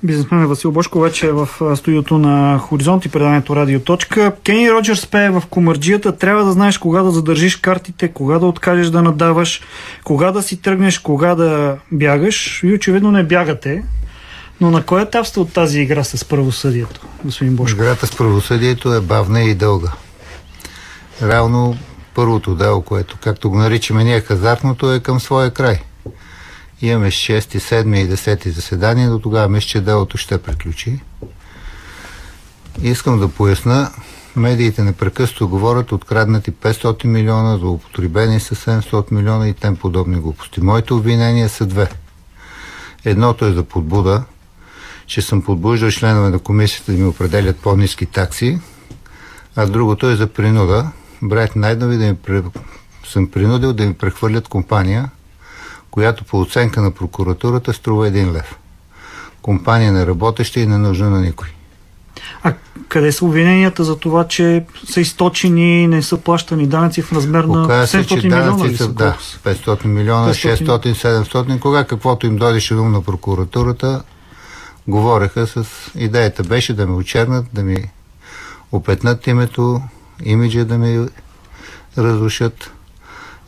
Бизнесмен Васил Божков вече е в студиото на Хоризонт и предаването Радио Точка. Кени Роджърс пее в Комарджията. Трябва да знаеш кога да задържиш картите, кога да откажеш да надаваш, кога да си тръгнеш, кога да бягаш. Вие очевидно не бягате. Но на кой етап сте от тази игра с правосъдието, господин Божков? Играта с правосъдието е бавна и дълга. Реално първото дело, което, както го наричаме ние, хазартното, е към своя край. Имаме 6, 7 и 10 заседания, до тогава мисля, че делото ще приключи. Искам да поясна, медиите непрекъснато говорят откраднати 500 милиона, злоупотребени с 700 милиона и тем подобни глупости. Моите обвинения са две. Едното е за подбуда, че съм подбуждал членове на комисията да ми определят по-ниски такси, а другото е за принуда. Брат Найдenoви съм принудил да ми прехвърлят компания, която по оценка на прокуратурата струва 1 лев. Компания неработеща и не нужна на никой. А къде са обвиненията за това, че са източени и не са плащани данъци в размер на 700 милиона? Да, 500 милиона, 600, 700. Кога каквото им дойдеше дум на прокуратурата, говореха с идеята беше да ме очернат, да ми опетнат името, имиджа да ми разрушат.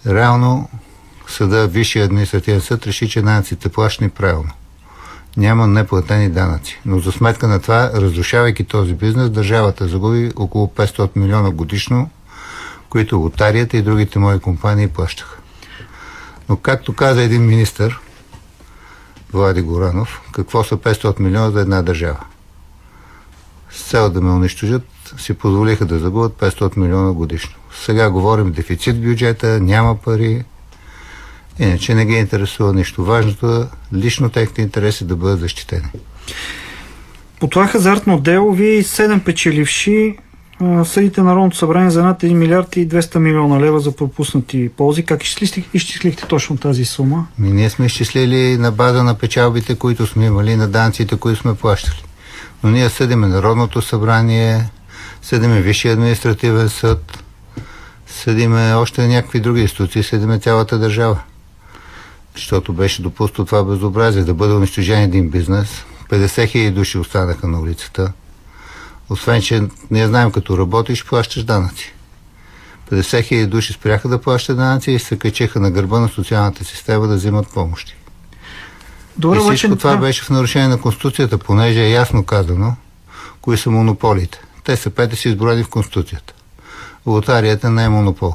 Реално съда, Висшия административен съд реши, че данъците плащани правилно. Няма неплатени данъци. Но за сметка на това, разрушавайки този бизнес, държавата загуби около 500 милиона годишно, които лотарията и другите мои компании плащаха. Но както каза един министър, Влади Горанов, какво са 500 милиона за една държава? С цел да ме унищожат, си позволиха да загубят 500 милиона годишно. Сега говорим дефицит в бюджета, няма пари. Иначе не ги интересува нищо. Важното е лично техните интереси да бъдат защитени. По това хазартно дело ви 7 печеливши съдите Народното събрание за над 1 милиард и 200 милиона лева за пропуснати ползи. Как изчислихте точно тази сума? Ние сме изчислили на база на печалбите, които сме имали, на данците, които сме плащали. Но ние съдиме Народното събрание, съдиме Висшия административен съд, съдиме още някакви други институции, съдиме цялата държава. Защото беше допуснато това безобразие да бъде унищожен един бизнес. 50 хиляди души останаха на улицата. Освен, че ние знаем, като работиш, плащаш данъци. 50 хиляди души спряха да плащат данъци и се качеха на гърба на социалната система да взимат помощи. Добре, и всичко това беше в нарушение на Конституцията, понеже е ясно казано кои са монополите. Те са 5 си изброени в Конституцията. Лотарията не е монопол.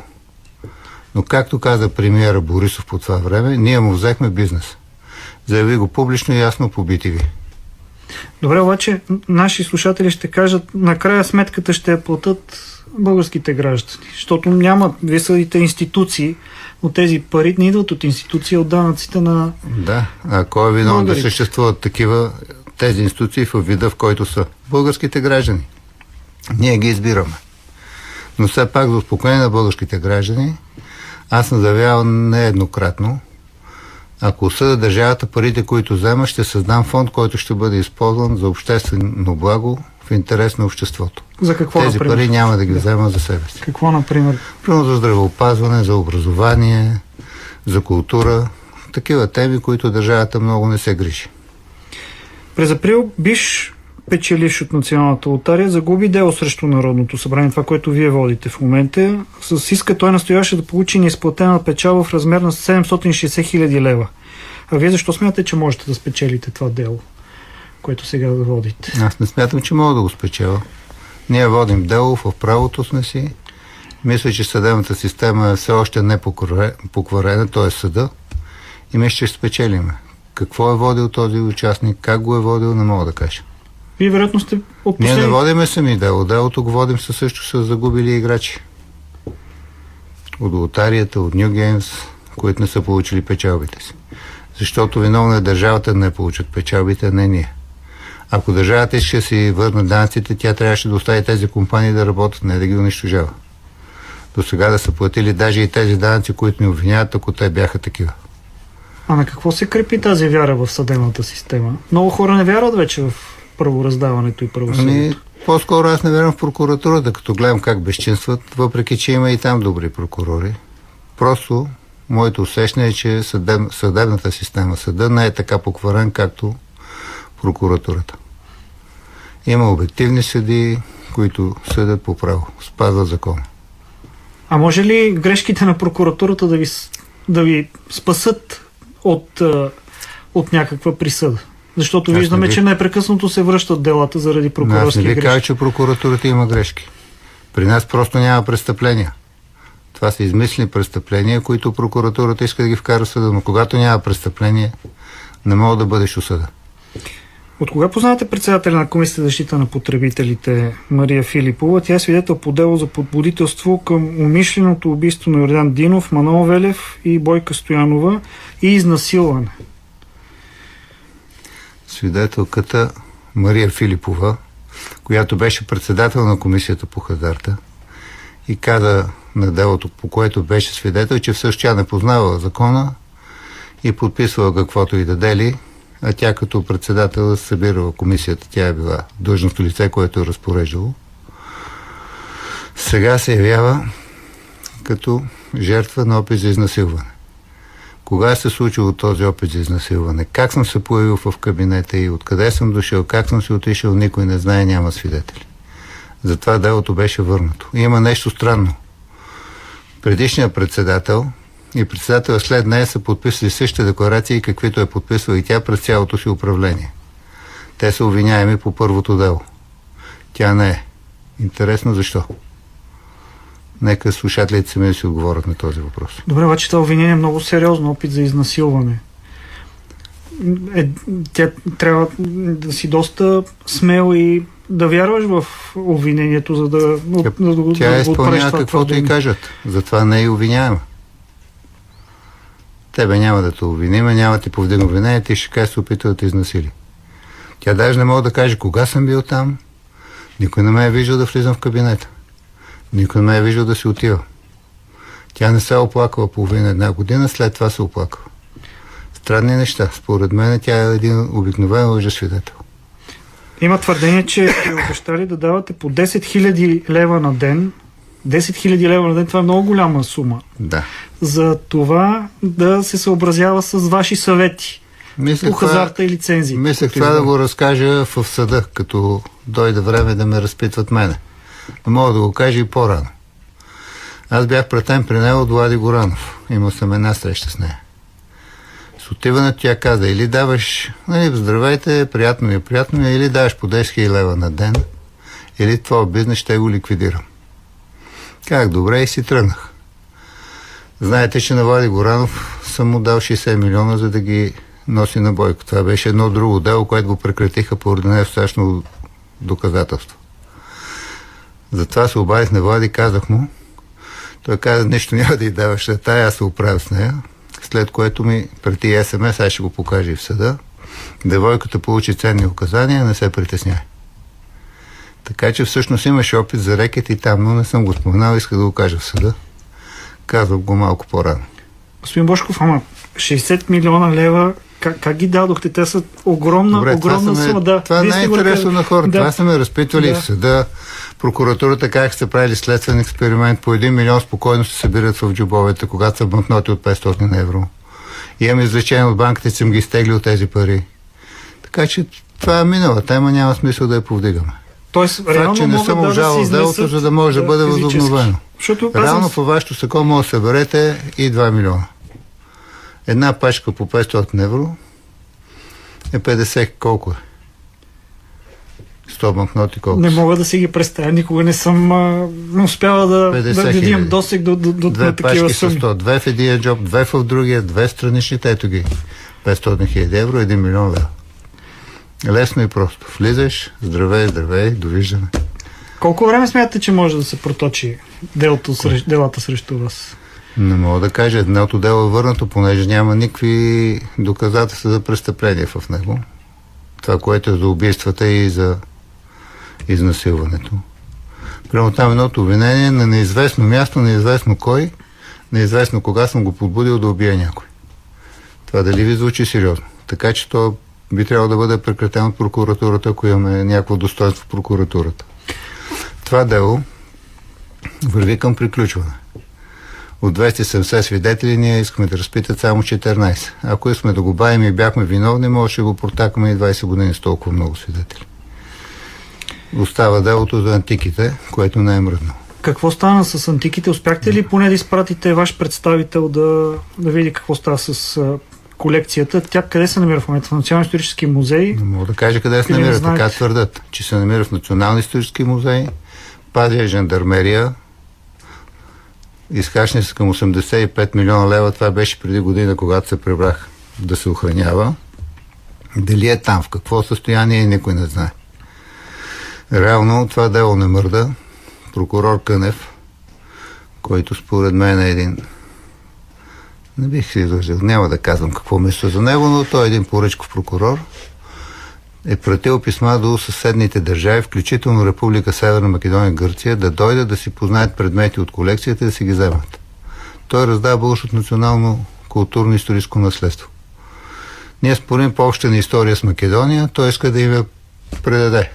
Но както каза премиера Борисов по това време, ние му взехме бизнес. Заяви го публично и ясно по BTV. Добре, обаче наши слушатели ще кажат, накрая сметката ще я платят българските граждани. Защото няма, вие съдите институции, но тези пари не идват от институции, от данъците на... Да, а кой е виновен да съществуват такива тези институции в вида, в който са българските граждани? Ние ги избираме. Но все пак за успокоение на българските граждани, аз съм заявявал нееднократно, ако осъда държавата, парите, които взема, ще създам фонд, който ще бъде използван за обществено благо в интерес на обществото. За какво, тези например? Пари няма да ги взема за себе си. Какво, например? Примерно за здравеопазване, за образование, за култура. Такива теми, които държавата много не се грижи. През април биш печеливш от Националната лотария загуби дело срещу Народното събрание, това, което вие водите в момента. С иска той настояваше да получи неизплатена печалба в размер на 760 хиляди лева. А вие защо смятате, че можете да спечелите това дело, което сега водите? Аз не смятам, че мога да го спечеля. Ние водим дело, в правото сме си. Мисля, че съдебната система е все още не покварена, т.е. съда. И мисля, че ще спечелиме. Какво е водил този участник, как го е водил, не мога да кажа. Вие вероятно сте от Ние не водиме сами дело. Делото го водим също с загубили играчи. От лотарията, от New Games, които не са получили печалбите си. Защото виновна е държавата да не получат печалбите, а не ние. Ако държавата ще си върне данъците, тя трябваше да остави тези компании да работят, не да ги унищожава. До сега да са платили даже и тези данъци, които ни обвиняват, ако те бяха такива. А на какво се крепи тази вяра в съдебната система? Много хора не вярват вече в правораздаването и правосъдието. По-скоро аз не вярвам в прокуратурата, като гледам как безчинстват, въпреки че има и там добри прокурори. Просто моето усещане е, че съдебната система, съда не е така покварен, както прокуратурата. Има обективни съдии, които съдят по право, спазват закона. А може ли грешките на прокуратурата да ви спасат от някаква присъда? Защото виждаме, че непрекъснато се връщат делата заради прокурорски грешки. Аз не ви кажа, че прокуратурата има грешки. При нас просто няма престъпления. Това са измислени престъпления, които прокуратурата иска да ги вкара в съда, но когато няма престъпление, не мога да бъдеш осъда. От кога познавате председателя на Комисията за защита на потребителите Мария Филипова? Тя е свидетел по дело за подбудителство към умишленото убийство на Йордан Динов, Манол Велев и Бойка Стоянова и изнасилване. Свидетелката Мария Филипова, която беше председател на Комисията по хазарта и каза на делото, по което беше свидетел, че всъщност тя не познавала закона и подписвала каквото и да дели, а тя като председател събирала комисията. Тя е била длъжностно лице, което е разпореждало. Сега се явява като жертва на опит за изнасилване. Кога се случило този опит за изнасилване? Как съм се появил в кабинета и откъде съм дошъл? Как съм се отишъл? Никой не знае, няма свидетели. Затова делото беше върнато. И има нещо странно. Предишният председател и председател след нея са подписали същите декларации, каквито е подписала и тя през цялото си управление. Те са обвиняеми по първото дело. Тя не е. Интересно защо? Нека слушателите сами да си отговорят на този въпрос. Добре, обаче това обвинение е много сериозно, опит за изнасилване. Тя трябва да си доста смел и да вярваш в обвинението, за да тя изпълнява каквото и кажат. Затова не е обвиняема. Тебе няма да те обвиниме, няма ти повдигна обвинение, ти ще кажеш се опитва да те изнасили. Тя даже не мога да каже кога съм бил там. Никой не ме е виждал да влизам в кабинета. Никой не ме е виждал да си отива. Тя не се е оплакала половина една година, след това се оплакала. Странни неща. Според мен тя е един обикновен лъжесвидетел. Има твърдение, че сте обещали да давате по 10 000 лева на ден. 10 000 лева на ден, това е много голяма сума. Да. За това да се съобразява с ваши съвети по хазарта и лицензии. Мислех това да го разкажа в съда, като дойде време да ме разпитват мене. Но мога да го кажа и по-рано. Аз бях пратен при него от Влади Горанов. Имал съм една среща с нея. С отиването тя каза, или даваш, здравейте, приятно ми, или даваш по 10 000 лева на ден, или твой бизнес ще го ликвидирам. Как добре, и си тръгнах. Знаете, че на Влади Горанов съм му дал 60 милиона, за да ги носи на Бойко. Това беше едно друго дело, което го прекратиха поради недостатъчно доказателство. Затова се обадих на Влади, казах му. Той каза, нещо няма да й даваш на тая, аз се оправя с нея. След което ми прети СМС, аз ще го покажа и в съда. Девойката получи ценни указания, не се притесняй. Така че всъщност имаше опит за рекет и там, но не съм го споменал, исках да го кажа в съда. Казвам го малко по-рано. Господин Божков, 60 милиона лева, как ги дадохте? Те са огромна сума. Да, това не е интересно на хората. Да. Това са ме разпитвали в съда. Прокуратурата как са правили следствен експеримент. По 1 милион спокойно се събират в джобовете, когато са банкноти от 500 евро. Имам извлечение от банката, че съм ги изтеглил тези пари. Така че това е минала тема, няма смисъл да я повдигаме. Тоест, реално че не съм обжалвал делото, за да може да бъде възобновено. Реално по вашето сако може да съберете и 2 милиона. Една пачка по 500 евро е 50, колко е? 100 банкноти колко? Не мога да си ги представя, никога не съм успяла да имам досег до такива суми. 2 пачки са 100, 2 в един джоб, 2 в другия, 2 страничните, ето ги. 500 хиляди евро, 1 милион лева. Лесно и просто. Влизаш, здравей, довиждане. Колко време смятате, че може да се проточи делата срещу вас? Не мога да кажа. Едното дело е върнато, понеже няма никакви доказателства за престъпление в него. Това, което е за убийствата и за изнасилването. Прямо там едното обвинение на неизвестно място, неизвестно кой, неизвестно кога съм го подбудил да убия някой. Това дали ви звучи сериозно? Така че то би трябвало да бъде прекратено от прокуратурата, ако имаме някакво достоинство в прокуратурата. Това дело върви към приключване. от 270 свидетели ние искаме да разпитат само 14. Ако искаме да го бавим и бяхме виновни, може да го протакаме и 20 години с толкова много свидетели. Остава делото за антиките, което не е мръдно. Какво стана с антиките? Успяхте ли поне да изпратите ваш представител да види какво става с колекцията? Тя къде се намира в момента? В Национален исторически музей? Не мога да кажа къде се намира. Така твърдат, че се намира в Национален исторически музей, пази жандармерия, изхарчени са към 85 милиона лева. Това беше преди година, когато се прибрах да се охранява. Дали е там, в какво състояние, никой не знае. Реално това дело не мърда. Прокурор Кънев, който според мен е един... Не бих се излъжил, няма да казвам какво мисля за него, но той е един поръчков прокурор. Е пратил писма до съседните държави, включително Република Северна Македония и Гърция, да дойдат да си познаят предмети от колекцията и да си ги вземат. Той раздава българското национално културно-историческо наследство. Ние спорим по обща история с Македония, той иска да им я предаде.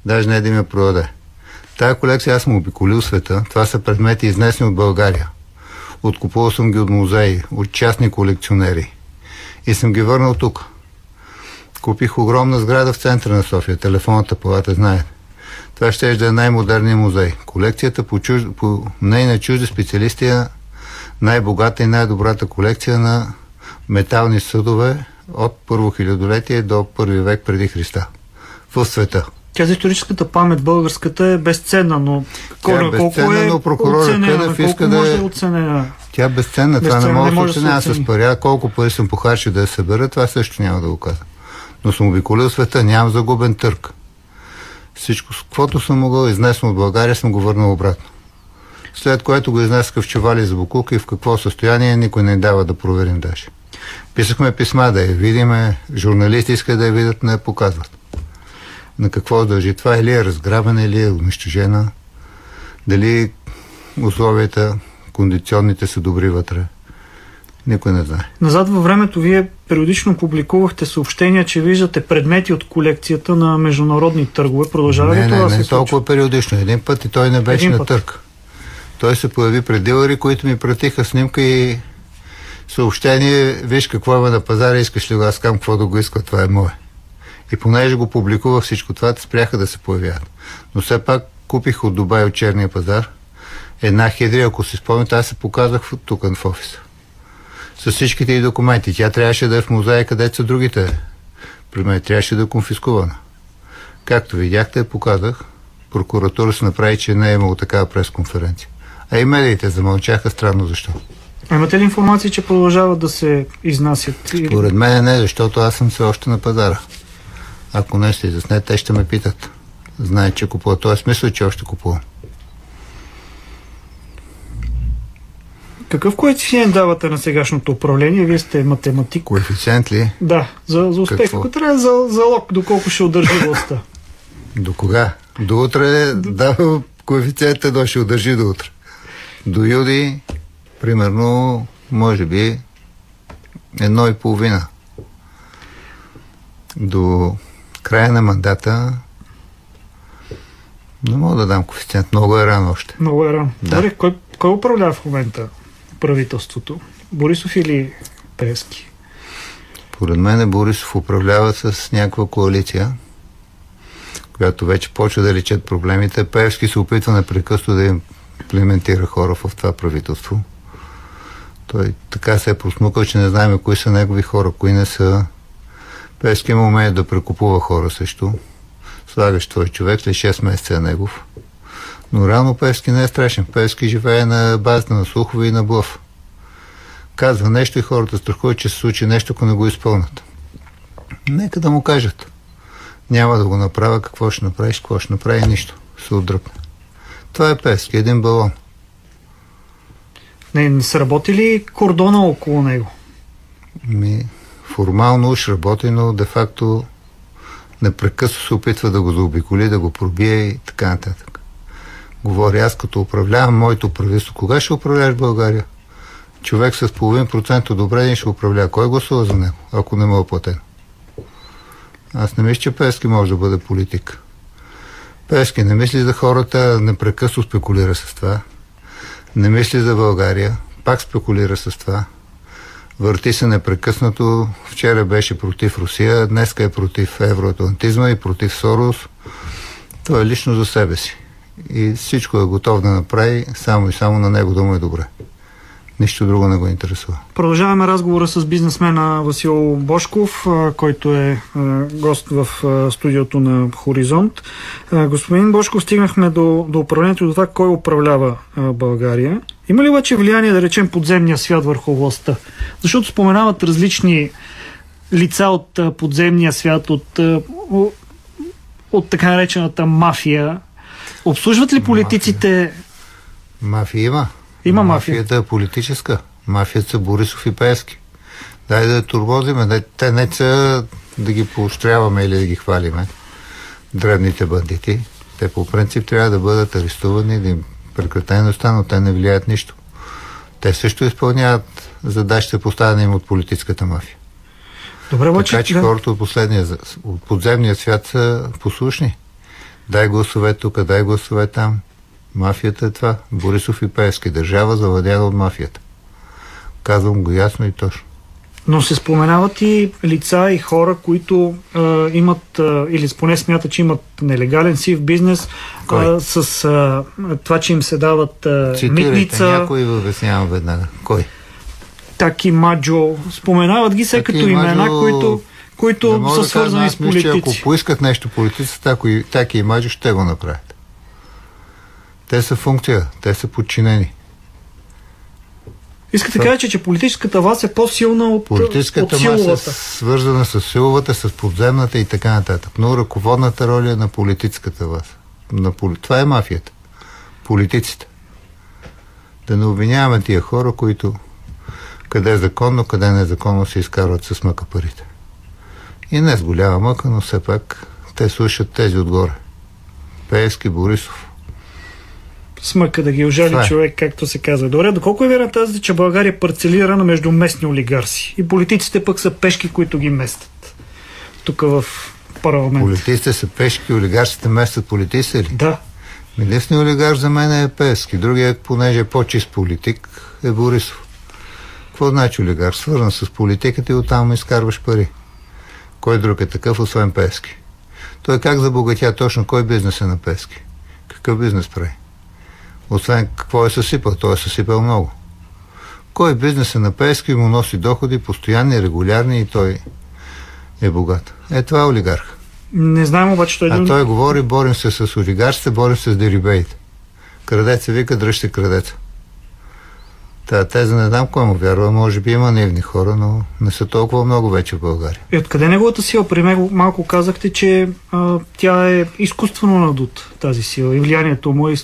Даже не да им я продаде. Тая колекция аз съм обиколил света. Това са предмети изнесени от България. Откупувал съм ги от музеи, от частни колекционери. И съм ги върнал тук. Купих огромна сграда в центъра на София. Телефонната палата, знаете. Това ще да е най-модерният музей. Колекцията по мнение на чужди специалисти е най-богата и най-добрата колекция на метални съдове от първо хилядолетие до първи век преди Христа. В света. Тя за историческата памет българската е безценна, но колко е оценена, колко може да е оценена? Тя е безценна, това не може да се оценява с пари. Колко пари съм похарчил да я събера, това също няма да го кажа. Но съм обиколил света, нямам загубен търг. Всичко, каквото съм могъл, изнесен от България, съм го върнал обратно. След което го изнесаха в чували за букука и в какво състояние, никой не дава да проверим даже. Писахме писма да я видиме, журналисти искат да я видят, не я показват. На какво дължи това? Или е разграбена, или е унищожена? Дали условията кондиционните са добри вътре? Никой не знае. Назад във времето вие периодично публикувахте съобщения, че виждате предмети от колекцията на международни търгове. Продължава ли това да се случва? Не толкова периодично. Един път и той не беше на търг. Той се появи пред дилъри, които ми пратиха снимка и съобщение: виж какво има на пазара, искаш ли го? Аз казвам, какво да го иска, това е мое. И понеже го публикувах всичко това, спряха да се появяват. Но все пак купих от Дубай, от черния пазар, една хидрия, ако си спомняте, аз се показах тук в офиса. С всичките и документи. Тя трябваше да е в музея, където са другите. При мен трябваше да е конфискувана. Както видяхте, показах. Прокуратура се направи, че не е имало такава пресконференция. А и медиите замълчаха, странно защо. А имате ли информация, че продължават да се изнасят? Според мен не, защото аз съм все още на пазара. Ако не се изясне, те ще ме питат. Знаят, че купуват. Това е смисъл, че още купувам. Какъв коефициент давате на сегашното управление? Вие сте математик. Коефициент ли? Да, за успех. Ако трябва за залог, доколко ще удържи властта. До кога? До утре дава коефициента, до ще удържи до утре. До юли, примерно, може би 1,5. До края на мандата не мога да дам коефициент. Много е рано още. Много е рано. Да. Добре, кой управлява в момента правителството? Борисов или Пеевски? Поред мен Борисов управлява с някаква коалиция, която вече почва да лечат проблемите. Пеевски се опитва непрекъснато да имплементира хора в това правителство. Той така се е просмукал, че не знаем кои са негови хора, кои не са. Пеевски има умение да прекупува хора също. Слагаш твой човек, след 6 месеца е негов. Но реално Пеевски не е страшен. Пеевски живее на базата на слухове и на блъф. Казва нещо и хората страхуват, че се случи нещо, ако не го изпълнят. Нека да му кажат. Няма да го направя, какво ще направиш, какво ще направи, нищо. Се отдръпне. Това е Пеевски, един балон. Не са работили кордона около него? Формално уж работи, но де-факто непрекъснато се опитва да го заобиколи, да го пробие и така нататък. Говори, аз като управлявам моето правителство. Кога ще управляваш България? Човек с 0,5% одобрение ще управлява. Кой гласува за него, ако не му е платен? Аз не мисля, че Пеевски може да бъде политик. Пеевски не мисли за хората, непрекъснато спекулира с това. Не мисли за България. Пак спекулира с това. Върти се непрекъснато. Вчера беше против Русия, днеска е против евроатлантизма и против Сорос. Той е лично за себе си. И всичко е готов да направи, само и само на него да му е добре. Нищо друго не го интересува. Продължаваме разговора с бизнесмена Васил Божков, който е гост в студиото на Хоризонт. Господин Божков, стигнахме до управлението и до това кой управлява България. Има ли обаче влияние, да речем, подземния свят върху властта? Защото споменават различни лица от подземния свят, от така наречената мафия. Обслужват ли политиците... Мафия има. Има мафия. Мафията е политическа. Мафията са Борисов и Пеевски. Дай да я турбозиме. Те не са да ги поощряваме или да ги хвалиме. Дребните бандити. Те по принцип трябва да бъдат арестувани, да им прекратеността, но те не влияят нищо. Те също изпълняват задачите, поставени им от политическата мафия. Добре, така че хората от подземния свят са послушни. Дай гласове тук, дай гласове там. Мафията е това. Борисов и Пеевски. Държава завладяна от мафията. Казвам го ясно и точно. Но се споменават и лица и хора, които имат, или поне смятат, че имат нелегален сив бизнес с това, че им се дават митница. Някой ви обяснявам веднага. Кой? Таки Маджо. Споменават ги се като имена, които са свързани с политици. Ако поискат нещо политиците, Таки и Маджо ще го направят. Те са функция, те са подчинени. Искате да кажете, че политическата власт е по-силна от силовата? Политическата власт е свързана с силовата, с подземната и така нататък. Но ръководната роля е на политическата власт. Това е мафията. Политиците. Да не обвиняваме тия хора, които къде е законно, къде незаконно се изкарват с мъка парите. И не с голяма мъка, но все пак те слушат тези отгоре. Пеевски, Борисов. Смъка да ги ожали човек, както се казва. Добре, доколко е вярна тази, че България е парцелирана между местни олигарси и политиците пък са пешки, които ги местят тук в парламент? Политиците са пешки, олигарсите местят политици ли? Да. Единственият олигарх за мен е Пеевски. Другият, понеже е по-чист политик, е Борисов. Какво значи олигарх? Свързан с политиката и оттам изкарваш пари. Кой друг е такъв, освен Пеевски? Той как забогатя точно? Кой бизнес е на Пеевски? Какъв бизнес прави? Освен какво е съсипал? Той е съсипал много. Кой бизнес е на Пеевски, му носи доходи, постоянни, регулярни и той е богат. Това е олигарх. Не знаем обаче той... той говори, борим се с олигарсите, борим се с дерибеите. Крадеца вика, дръжте крадеца. Теза не знам кой му вярва, може би има наивни хора, но не са толкова много вече в България. И откъде неговата сила? При мен малко казахте, че тя е изкуствено надут, тази сила, и влиянието му е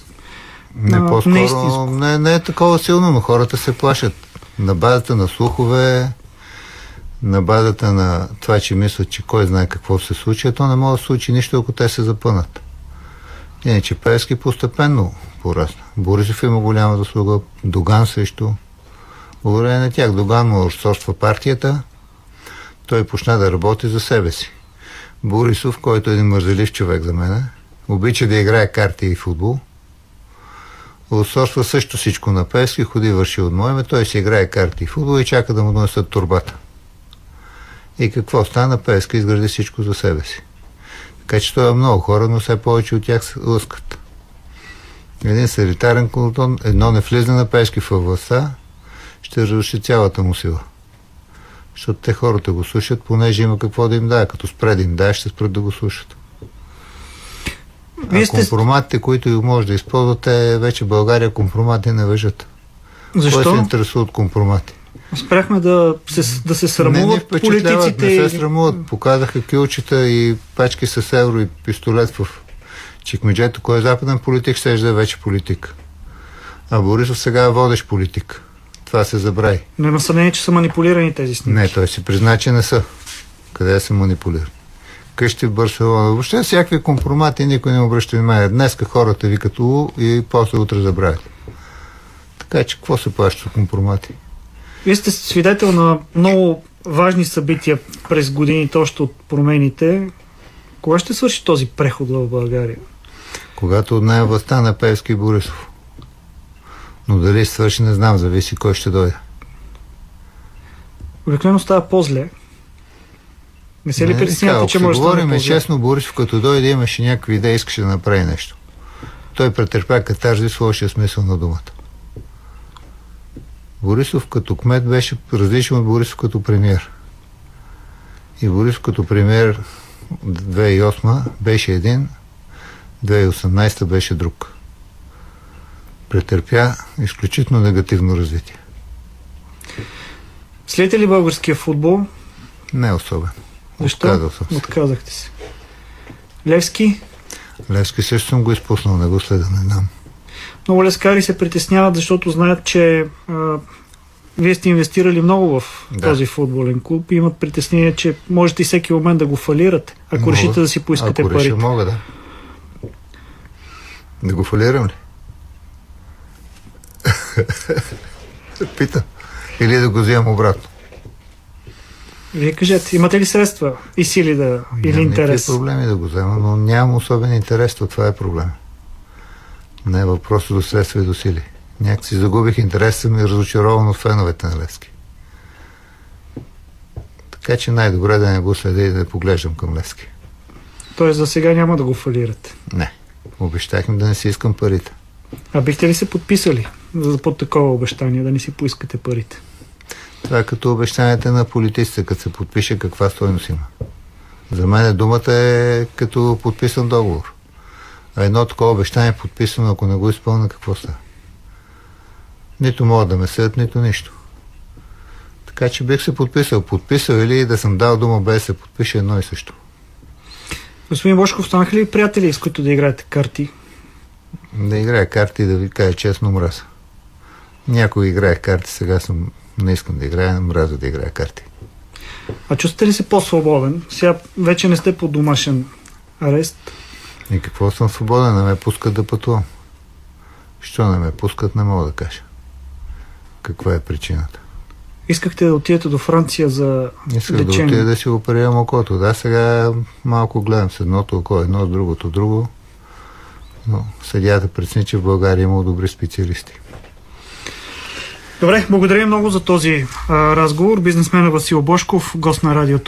по-скоро не е такова силно, но хората се плашат. На базата на слухове, на базата на това, че мислят, че кой знае какво се случи, то не може да се случи нищо, ако те се запънат. Иначе Пеевски постепенно порасна. Борисов има голяма заслуга, Доган също. Благодарение на тях. Доган му разсорства партията, той почна да работи за себе си. Борисов, който е един мързелив човек за мен, обича да играе карти и футбол, отсорства също всичко на Пеевски, ходи върши от моеме, той си играе карти и футбол и чака да му донесат турбата. И какво стана? Пеевски изгради всичко за себе си. Така че това е много хора, но все повече от тях се лъскат. Един санитарен кордон, едно не влизане на Пеевски във властта, ще разруши цялата му сила. Защото те хората го слушат, понеже има какво да им дае. Като спре да им дае, ще спрат да го слушат. Компроматите, които може да използвате, вече България компромати не въжат. Защо? Кой се интересува от компромати? Спряхме да се срамуват политиците. Не се срамуват. Показаха кюлчета и пачки с евро и пистолет в чекмеджето. Кой е западен политик, ще да е вече политик. А Борисов сега е водещ политик. Това се забрави. Но има съмнение, че са манипулирани тези снимки. Не, той си призна, че не са. Къде се манипулират? Къщи в Барселона. Въобще всякакви компромати никой не обръща внимание. Днеска хората викат и после утре забравят. Така че какво се плаща компромати? Вие сте свидетел на много важни събития през годините, още от промените. Кога ще свърши този преход в България? Когато отнеме властта на Пеевски и Борисов. Но дали свърши, не знам, зависи кой ще дойде. Обикновено става по-зле. Не се ли притеснявате, че може да стане по-зле? Честно, Борисов като дойде имаше някакви идеи, искаше да направи нещо. Той претърпя катарзис в лошия смисъл на думата. Борисов като кмет беше различен от Борисов като премиер. И Борисов като премиер 2008 беше един, 2018 беше друг. Претърпя изключително негативно развитие. Следите ли българския футбол? Не особено. Защо? Отказахте се. Левски? Левски също съм го изпуснал, не го следа, не знам. Много лескари се притесняват, защото знаят, че вие сте инвестирали много в този футболен клуб и имат притеснение, че можете и всеки момент да го фалирате, ако решите да си поискате парите. Ако реша, мога, да. Да го фалирам ли? Питам. Или да го вземам обратно? Вие кажете, имате ли средства и сили да, или интерес? Няма проблеми да го взема, но нямам особен интерес, това е проблем. Не е въпрос до средства и до сили. Някак си загубих интерес, съм и разочарован от феновете на Левски. Така че най-добре да не го следя и да поглеждам към Левски. Тоест за сега няма да го фалирате? Не. Обещах им да не си искам парите. А бихте ли се подписали за под такова обещание, да не си поискате парите? Това е като обещанията на политиците, като се подпише каква стойност има. За мен думата е като подписан договор. А едно такова обещание е подписано, ако не го изпълня, какво става? Нито могат да ме съдят, нито нищо. Така че бих се подписал. Подписал или да съм дал дума без да се подпише, едно и също. Господин Божков, станаха ли приятели, с които да играете карти? Да играя карти, да ви кажа честно, мраза. Някой играе карти, сега не искам да играя, мраза да играя карти. А чувствате ли се по-свободен? Сега вече не сте под домашен арест. И какво съм свободен? Не ме пускат да пътувам. Що не ме пускат, не мога да кажа. Каква е причината? Искахте да отидете до Франция за Исках лечение. да отида да си оперирам окото. Да, сега малко гледам с едното око, едно с другото друго. Но съдията прецени, че в България има добри специалисти. Добре, благодаря много за този разговор. Бизнесмена Васил Божков, гост на Радио.